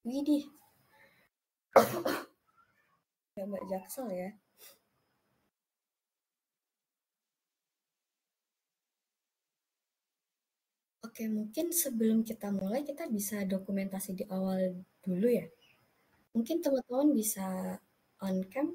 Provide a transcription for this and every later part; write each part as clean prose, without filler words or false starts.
Widih, ya Mbak Jaksel ya. Oke, mungkin sebelum kita mulai, kita bisa dokumentasi di awal dulu ya. Mungkin teman-teman bisa on cam.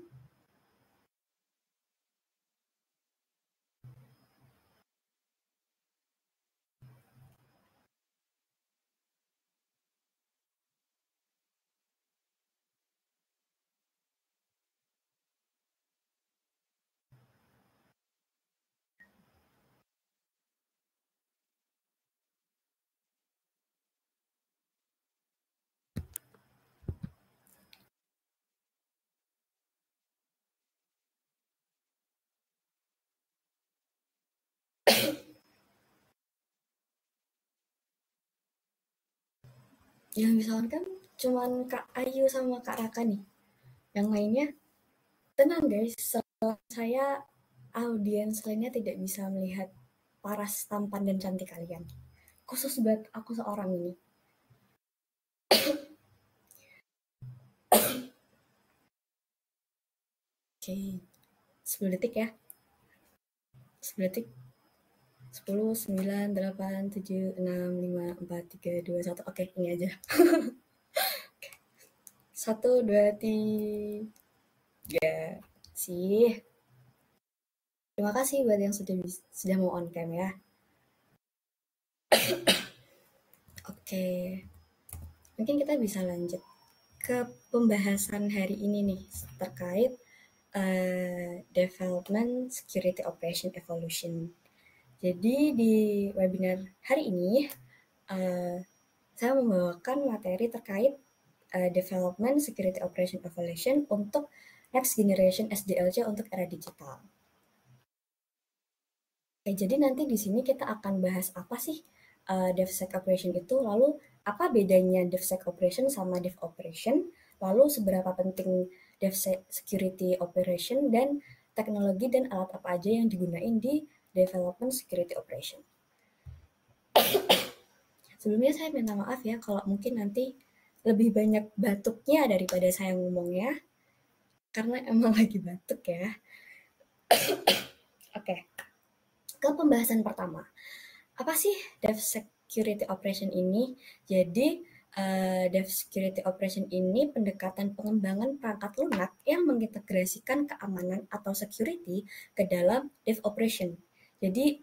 Yang bisa on cam cuman Kak Ayu sama Kak Raka nih. Yang lainnya, tenang guys, saya audiens lainnya tidak bisa melihat paras tampan dan cantik kalian. Khusus buat aku seorang ini. Oke, 10 detik ya. 10 detik. 10, 9, 8, 7, 6, 5, 4, 3, 2, 1. Oke, ini aja. 1, 2, 3. Sih. Terima kasih buat yang sudah mau on cam ya. Oke. Mungkin kita bisa lanjut ke pembahasan hari ini nih terkait Development Security Operation Evolution. Jadi di webinar hari ini saya membawakan materi terkait Development Security Operation Evolution untuk Next Generation SDLC untuk era digital. Oke, jadi nanti di sini kita akan bahas apa sih DevSec Operation itu, lalu apa bedanya DevSec Operation sama Dev Operation, lalu seberapa penting DevSec Security Operation, dan teknologi dan alat apa aja yang digunain di Development Security Operation. Sebelumnya saya minta maaf ya kalau mungkin nanti lebih banyak batuknya daripada saya ngomongnya, karena emang lagi batuk ya. Oke, ke pembahasan pertama. Apa sih Dev Security Operation ini? Jadi, Dev Security Operation ini pendekatan pengembangan perangkat lunak yang mengintegrasikan keamanan atau security ke dalam Dev Operation. Jadi,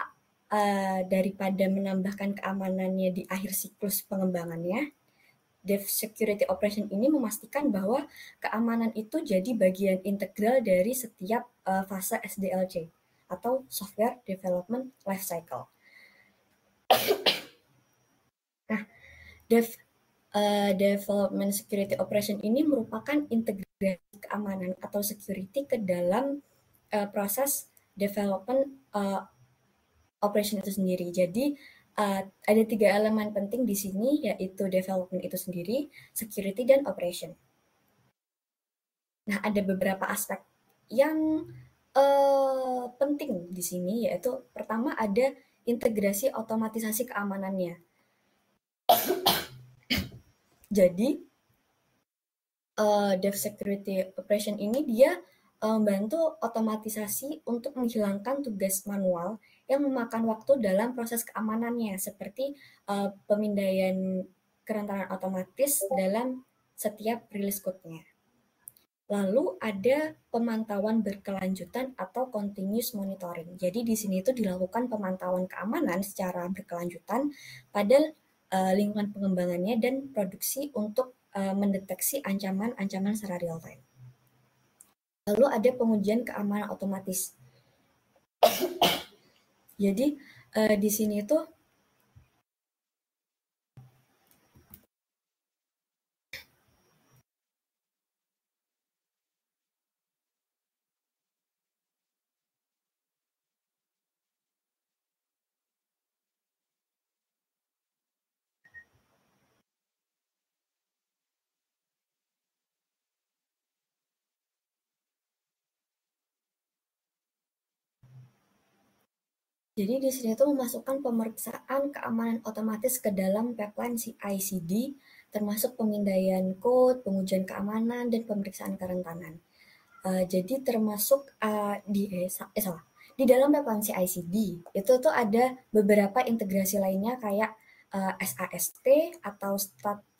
daripada menambahkan keamanannya di akhir siklus pengembangannya, Dev Security Operation ini memastikan bahwa keamanan itu jadi bagian integral dari setiap fase SDLC atau Software Development Lifecycle. Nah, Development Security Operation ini merupakan integrasi keamanan atau security ke dalam proses development operation itu sendiri. Jadi ada 3 elemen penting di sini, yaitu development itu sendiri, security, dan operation. Nah, ada beberapa aspek yang penting di sini, yaitu pertama ada integrasi otomatisasi keamanannya. Jadi, Dev Security Operation ini dia membantu otomatisasi untuk menghilangkan tugas manual yang memakan waktu dalam proses keamanannya, seperti pemindaian kerentanan otomatis dalam setiap release code-nya. Lalu ada pemantauan berkelanjutan atau continuous monitoring. Jadi di sini itu dilakukan pemantauan keamanan secara berkelanjutan pada lingkungan pengembangannya dan produksi untuk mendeteksi ancaman-ancaman secara real time. Lalu ada pengujian keamanan otomatis. Jadi di sini itu Jadi di sini tuh memasukkan pemeriksaan keamanan otomatis ke dalam pipeline CI/CD termasuk pemindaian code, pengujian keamanan, dan pemeriksaan kerentanan. Jadi termasuk di dalam pipeline CI/CD itu tuh ada beberapa integrasi lainnya kayak SAST atau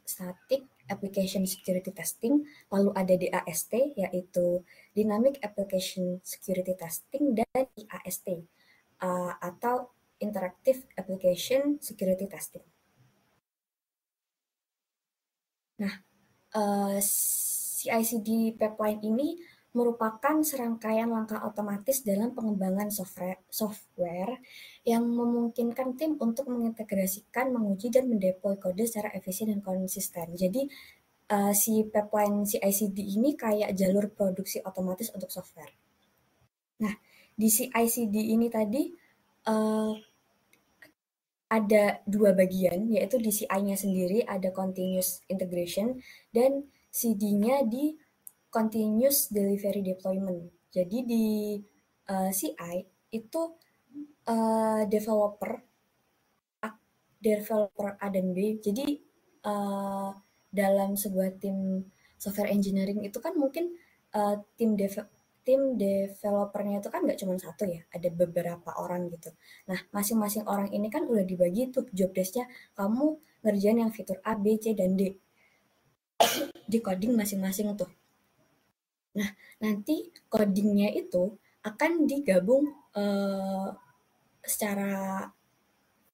Static Application Security Testing, lalu ada DAST yaitu Dynamic Application Security Testing, dan IAST atau Interactive Application Security Testing. Nah, CI/CD pipeline ini merupakan serangkaian langkah otomatis dalam pengembangan software yang memungkinkan tim untuk mengintegrasikan, menguji, dan mendeploy kode secara efisien dan konsisten. Jadi, si pipeline CI/CD ini kayak jalur produksi otomatis untuk software. Nah, di CI/CD ini tadi ada dua bagian, yaitu di CI-nya sendiri ada continuous integration dan CD-nya di continuous delivery deployment. Jadi di CI itu developer A dan B. Jadi dalam sebuah tim software engineering itu kan mungkin tim developernya itu kan nggak cuma satu ya, ada beberapa orang gitu. Nah, masing-masing orang ini kan udah dibagi tuh job desk-nya, kamu ngerjain yang fitur A, B, C, dan D. Di coding masing-masing tuh. Nah, nanti codingnya itu akan digabung secara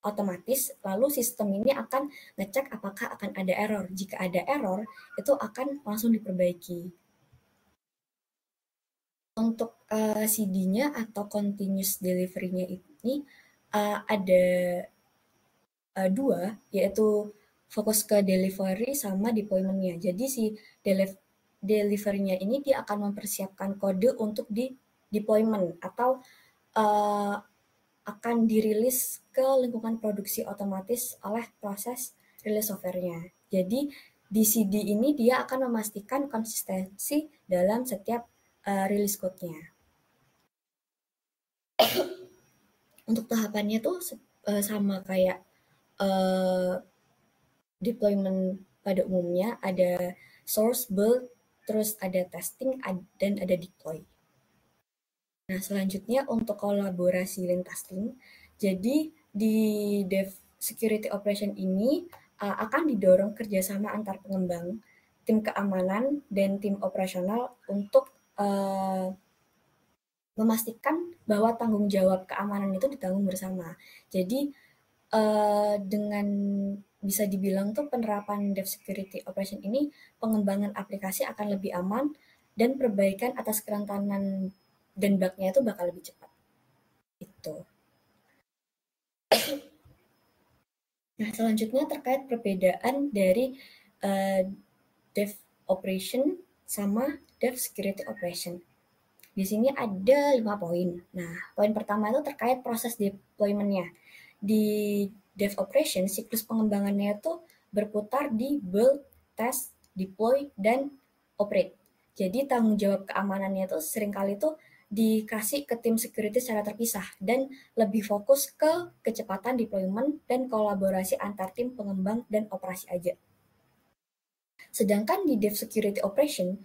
otomatis, lalu sistem ini akan ngecek apakah akan ada error. Jika ada error, itu akan langsung diperbaiki. Untuk CD-nya atau continuous delivery-nya ini ada dua, yaitu fokus ke delivery sama deployment-nya. Jadi si delivery-nya ini dia akan mempersiapkan kode untuk di deployment atau akan dirilis ke lingkungan produksi otomatis oleh proses rilis software-nya. Jadi di CD ini dia akan memastikan konsistensi dalam setiap rilis code-nya. Untuk tahapannya tuh sama kayak deployment pada umumnya, ada source, build, terus ada testing, dan ada deploy. Nah, selanjutnya untuk kolaborasi lintas tim, jadi di Dev Security Operation ini akan didorong kerjasama antar pengembang, tim keamanan, dan tim operasional untuk memastikan bahwa tanggung jawab keamanan itu ditanggung bersama. Jadi dengan bisa dibilang tuh penerapan Dev Security Operation ini, pengembangan aplikasi akan lebih aman dan perbaikan atas kerentanan dan bug-nya itu bakal lebih cepat. Itu. Nah, selanjutnya terkait perbedaan dari Dev Operation sama Dev Security Operation. Di sini ada 5 poin. Nah, poin pertama itu terkait proses deployment-nya. Di Dev Operation, siklus pengembangannya itu berputar di build, test, deploy, dan operate. Jadi tanggung jawab keamanannya itu seringkali itu dikasih ke tim security secara terpisah dan lebih fokus ke kecepatan deployment dan kolaborasi antar tim pengembang dan operasi aja. Sedangkan di Dev Security Operation,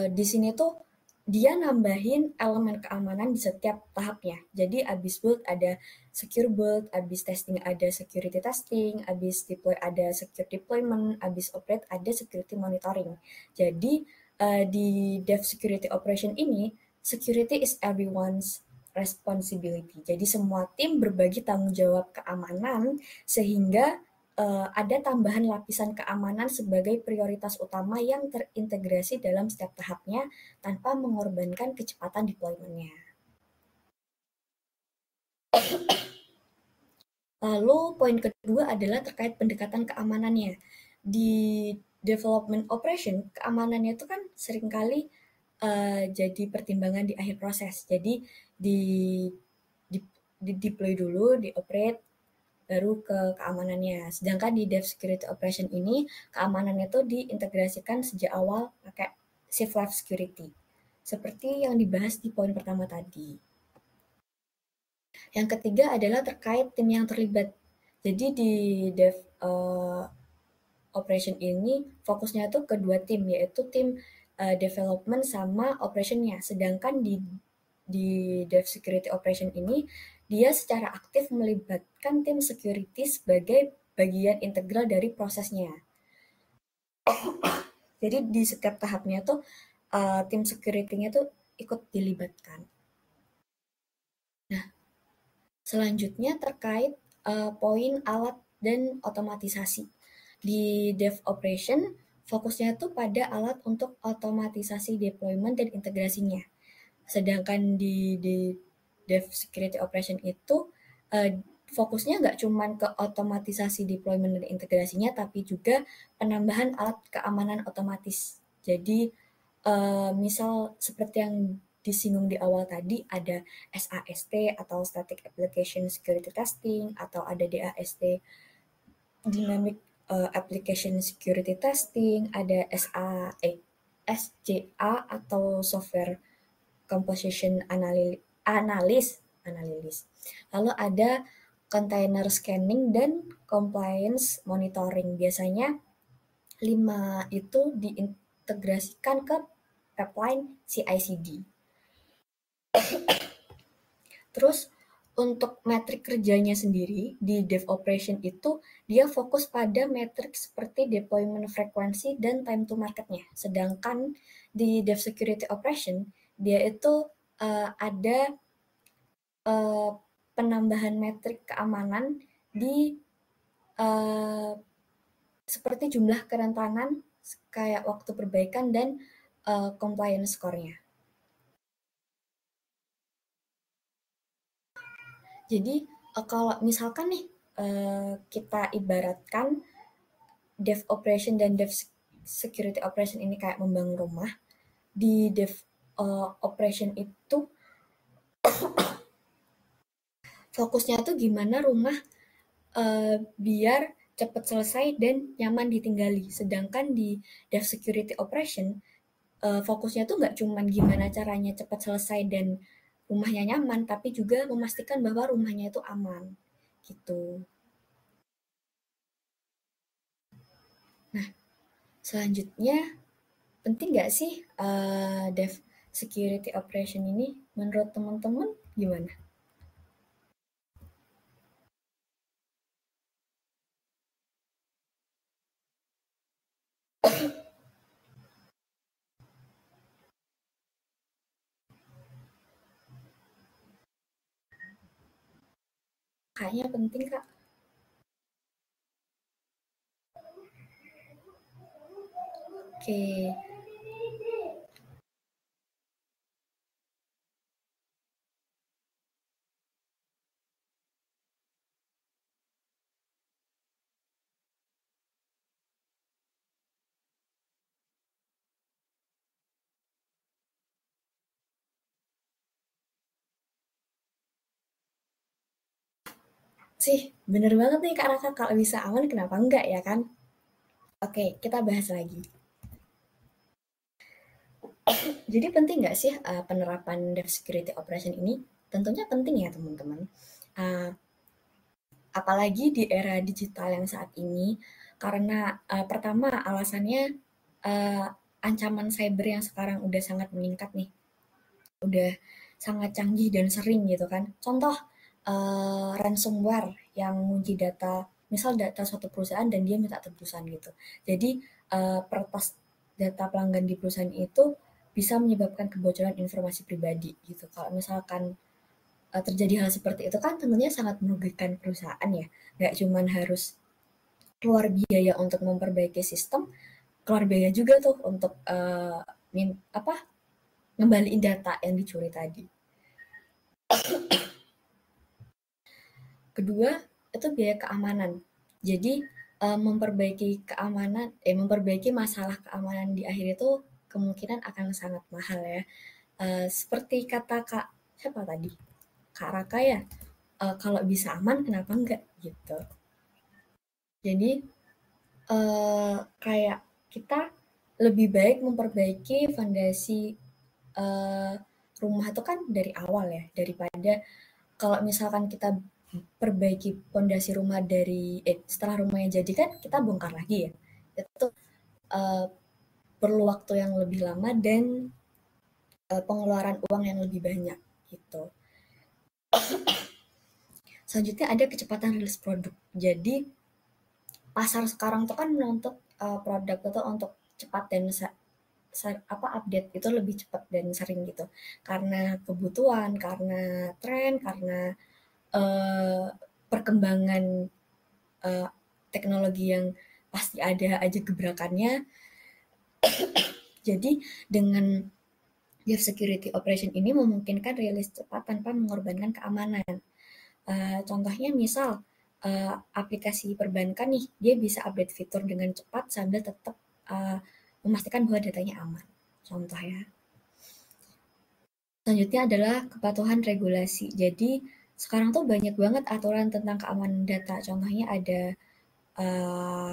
di sini tuh dia nambahin elemen keamanan di setiap tahapnya. Jadi abis build ada secure build, abis testing ada security testing, abis deploy ada secure deployment, abis operate ada security monitoring. Jadi di Dev Security Operation ini, security is everyone's responsibility. Jadi semua tim berbagi tanggung jawab keamanan sehingga ada tambahan lapisan keamanan sebagai prioritas utama yang terintegrasi dalam setiap tahapnya tanpa mengorbankan kecepatan deployment-nya. Lalu poin kedua adalah terkait pendekatan keamanannya. Di development operation, keamanannya itu kan seringkali jadi pertimbangan di akhir proses. Jadi di deploy dulu, di operate, baru ke keamanannya. Sedangkan di Dev Security Operation ini, keamanannya itu diintegrasikan sejak awal pakai Shift Left Security. Seperti yang dibahas di poin pertama tadi. Yang ketiga adalah terkait tim yang terlibat. Jadi di Dev operation ini fokusnya tuh ke dua tim, yaitu tim development sama operationnya. Sedangkan di Dev Security Operation ini, dia secara aktif melibatkan tim security sebagai bagian integral dari prosesnya. Jadi di setiap tahapnya tuh tim security-nya tuh ikut dilibatkan. Nah, selanjutnya terkait poin alat dan otomatisasi. Di Dev Operation, fokusnya tuh pada alat untuk otomatisasi deployment dan integrasinya. Sedangkan di Dev Security Operation itu fokusnya nggak cuma ke otomatisasi deployment dan integrasinya, tapi juga penambahan alat keamanan otomatis. Jadi misal seperti yang disinggung di awal tadi, ada SAST atau Static Application Security Testing, atau ada DAST Dynamic Application Security Testing, ada SCA atau Software Composition Analysis. Lalu ada Container Scanning dan Compliance Monitoring. Biasanya 5 itu diintegrasikan ke pipeline CI/CD. Terus untuk metrik kerjanya sendiri di Dev Operation itu dia fokus pada metrik seperti deployment frekuensi dan time to marketnya. Sedangkan di Dev Security Operation dia itu ada penambahan metrik keamanan di seperti jumlah kerentanan, kayak waktu perbaikan dan compliance score-nya. Jadi kalau misalkan nih kita ibaratkan Dev Operation dan Dev Security Operation ini kayak membangun rumah, di Dev Operation itu fokusnya tuh gimana rumah biar cepat selesai dan nyaman ditinggali. Sedangkan di Dev Security Operation fokusnya tuh nggak cuma gimana caranya cepat selesai dan rumahnya nyaman, tapi juga memastikan bahwa rumahnya itu aman gitu. Nah, selanjutnya penting nggak sih Dev Security Operation ini menurut teman-teman gimana? Kayaknya penting, Kak. Oke. Sih, bener banget nih Kak Raka, kalau bisa aman kenapa enggak ya kan? Oke, kita bahas lagi. Jadi penting nggak sih penerapan Dev Security Operation ini? Tentunya penting ya teman-teman. Apalagi di era digital yang saat ini, karena pertama alasannya ancaman cyber yang sekarang udah sangat meningkat nih. Udah sangat canggih dan sering gitu kan. Contoh ransomware yang mengunci data, misal data suatu perusahaan dan dia minta tebusan gitu. Jadi peretas data pelanggan di perusahaan itu bisa menyebabkan kebocoran informasi pribadi gitu. Kalau misalkan terjadi hal seperti itu kan tentunya sangat merugikan perusahaan ya. Nggak cuma harus keluar biaya untuk memperbaiki sistem, keluar biaya juga tuh untuk ngembaliin data yang dicuri tadi. Kedua, itu biaya keamanan. Jadi memperbaiki masalah keamanan di akhir itu kemungkinan akan sangat mahal ya. Seperti kata Kak siapa tadi? Kak Raka ya. Kalau bisa aman kenapa enggak gitu. Jadi kayak kita lebih baik memperbaiki fondasi rumah itu kan dari awal ya, daripada kalau misalkan kita perbaiki fondasi rumah setelah rumahnya jadi kan kita bongkar lagi ya. itu uh, perlu waktu yang lebih lama dan pengeluaran uang yang lebih banyak gitu. Selanjutnya ada kecepatan rilis produk. Jadi pasar sekarang tuh kan menuntut produk itu untuk cepat dan update itu lebih cepat dan sering gitu. Karena kebutuhan, karena tren, karena uh, perkembangan uh, teknologi yang pasti ada aja gebrakannya. Jadi dengan Dev Security Operation ini memungkinkan rilis cepat tanpa mengorbankan keamanan. Contohnya misal aplikasi perbankan nih, dia bisa update fitur dengan cepat sambil tetap memastikan bahwa datanya aman. Contoh ya. Selanjutnya adalah kepatuhan regulasi. Jadi sekarang tuh banyak banget aturan tentang keamanan data. Contohnya ada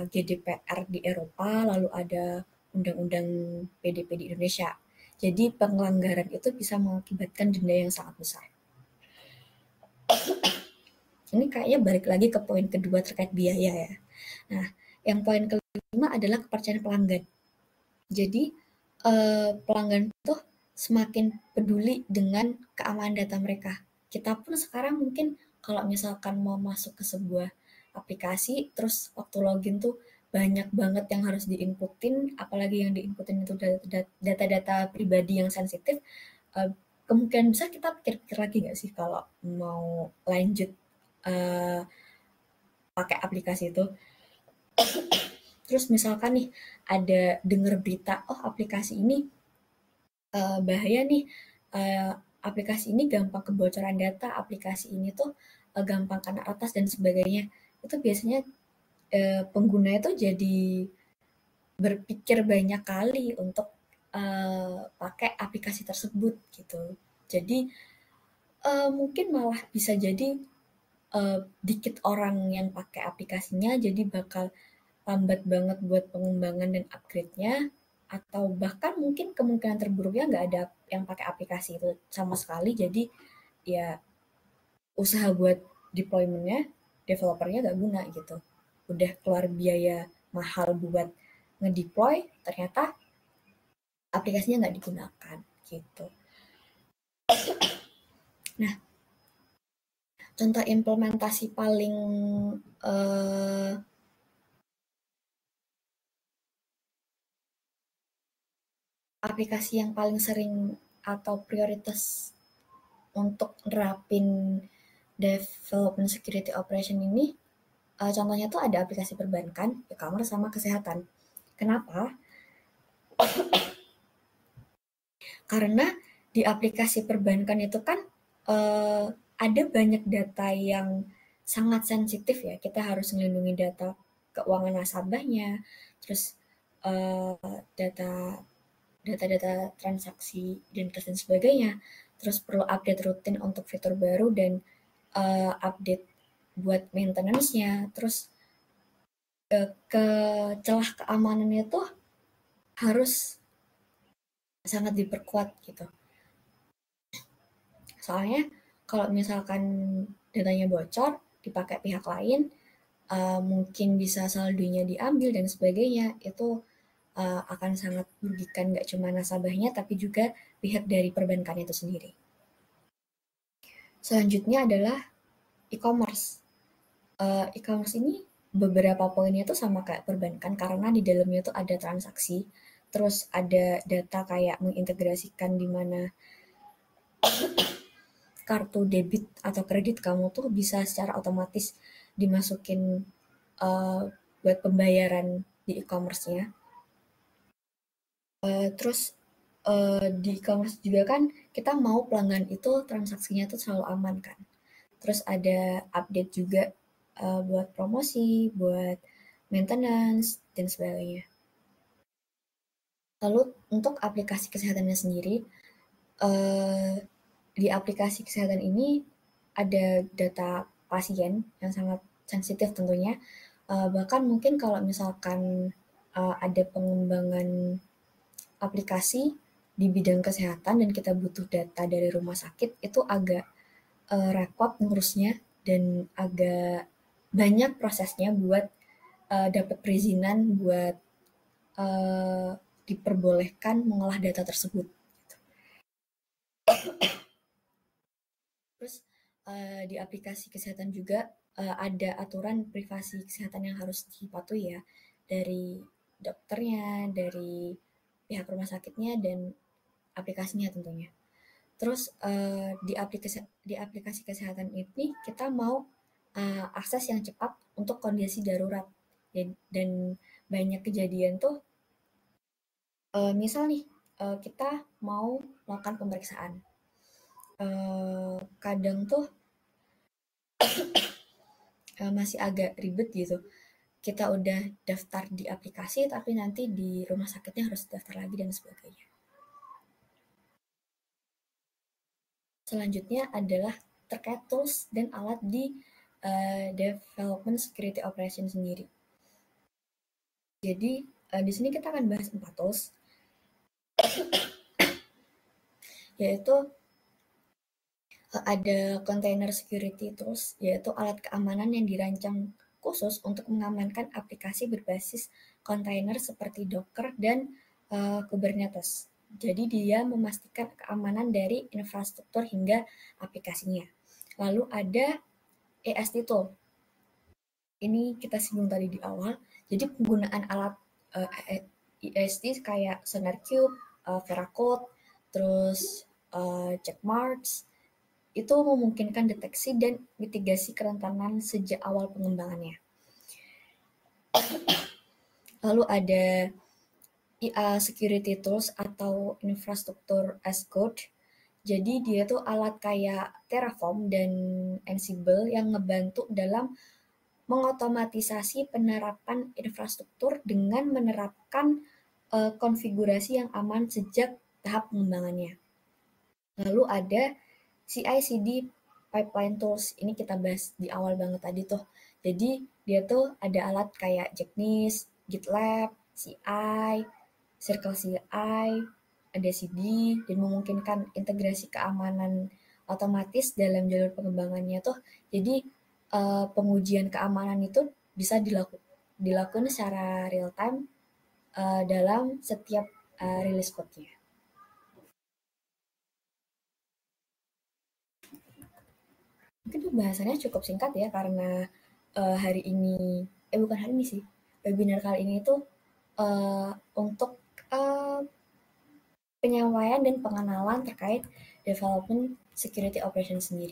GDPR di Eropa, lalu ada Undang-Undang PDP di Indonesia. Jadi pelanggaran itu bisa mengakibatkan denda yang sangat besar. Ini kayaknya balik lagi ke poin kedua terkait biaya ya. Nah, yang poin kelima adalah kepercayaan pelanggan. Jadi pelanggan tuh semakin peduli dengan keamanan data mereka. Kita pun sekarang mungkin kalau misalkan mau masuk ke sebuah aplikasi, terus waktu login tuh banyak banget yang harus diinputin, apalagi yang diinputin itu data-data pribadi yang sensitif, kemungkinan besar kita pikir-pikir lagi nggak sih kalau mau lanjut uh, pakai aplikasi itu. Terus misalkan nih ada denger berita, oh aplikasi ini bahaya nih, uh, aplikasi ini gampang kebocoran data, aplikasi ini tuh gampang kena atas dan sebagainya. Itu biasanya pengguna itu jadi berpikir banyak kali untuk pakai aplikasi tersebut gitu. Jadi mungkin malah bisa jadi dikit orang yang pakai aplikasinya, jadi bakal lambat banget buat pengembangan dan upgrade-nya, atau bahkan mungkin kemungkinan terburuknya nggak ada yang pakai aplikasi itu sama sekali, jadi ya usaha buat deployment-nya, developernya nggak guna gitu. Udah keluar biaya mahal buat ngedeploy, ternyata aplikasinya nggak digunakan gitu. Nah, contoh implementasi paling aplikasi yang paling sering atau prioritas untuk nerapin development security operation ini, contohnya tuh ada aplikasi perbankan, e-commerce, sama kesehatan. Kenapa? Karena di aplikasi perbankan itu kan ada banyak data yang sangat sensitif ya. Kita harus melindungi data keuangan nasabahnya, terus data data-data transaksi, identitas dan sebagainya. Terus perlu update rutin untuk fitur baru dan update buat maintenance-nya. Terus ke celah keamanannya tuh harus sangat diperkuat gitu. Soalnya kalau misalkan datanya bocor, dipakai pihak lain, mungkin bisa saldonya diambil dan sebagainya, itu akan sangat merugikan nggak cuma nasabahnya, tapi juga pihak dari perbankan itu sendiri. Selanjutnya adalah e-commerce. E-commerce ini beberapa poinnya tuh sama kayak perbankan karena di dalamnya tuh ada transaksi, terus ada data kayak mengintegrasikan di mana kartu debit atau kredit kamu tuh bisa secara otomatis dimasukin buat pembayaran di e-commerce-nya. Terus di e-commerce juga kan kita mau pelanggan itu transaksinya tuh selalu aman kan. Terus ada update juga buat promosi, buat maintenance, dan sebagainya. Lalu untuk aplikasi kesehatannya sendiri, di aplikasi kesehatan ini ada data pasien yang sangat sensitif tentunya. Bahkan mungkin kalau misalkan ada pengembangan aplikasi di bidang kesehatan dan kita butuh data dari rumah sakit, itu agak repot ngurusnya dan agak banyak prosesnya buat dapat perizinan buat diperbolehkan mengolah data tersebut. Terus di aplikasi kesehatan juga ada aturan privasi kesehatan yang harus dipatuhi ya, dari dokternya, dari pihak rumah sakitnya, dan aplikasinya tentunya. Terus di aplikasi kesehatan ini kita mau akses yang cepat untuk kondisi darurat. Dan banyak kejadian tuh, misal nih kita mau melakukan pemeriksaan. Kadang tuh masih agak ribet gitu. Kita udah daftar di aplikasi, tapi nanti di rumah sakitnya harus daftar lagi dan sebagainya. Selanjutnya adalah terkait tools dan alat di development security operation sendiri. Jadi di sini kita akan bahas 4 tools, yaitu ada container security tools, yaitu alat keamanan yang dirancang khusus untuk mengamankan aplikasi berbasis kontainer seperti Docker dan Kubernetes. Jadi dia memastikan keamanan dari infrastruktur hingga aplikasinya. Lalu ada EST tool. Ini kita singgung tadi di awal. Jadi penggunaan alat EST kayak SonarQube, Veracode, terus Checkmarks, itu memungkinkan deteksi dan mitigasi kerentanan sejak awal pengembangannya. Lalu ada IA Security Tools atau infrastruktur as code. Jadi dia tuh alat kayak Terraform dan Ansible yang ngebantu dalam mengotomatisasi penerapan infrastruktur dengan menerapkan konfigurasi yang aman sejak tahap pengembangannya. Lalu ada CI/CD pipeline tools. Ini kita bahas di awal banget tadi tuh. Jadi dia tuh ada alat kayak Jenkins, GitLab, CI, Circle CI, ada CD, dan memungkinkan integrasi keamanan otomatis dalam jalur pengembangannya tuh. Jadi pengujian keamanan itu bisa dilakukan secara real time dalam setiap release code-nya. Mungkin pembahasannya cukup singkat ya, karena hari ini, bukan hari ini sih, webinar kali ini tuh untuk penyampaian dan pengenalan terkait development security operation sendiri.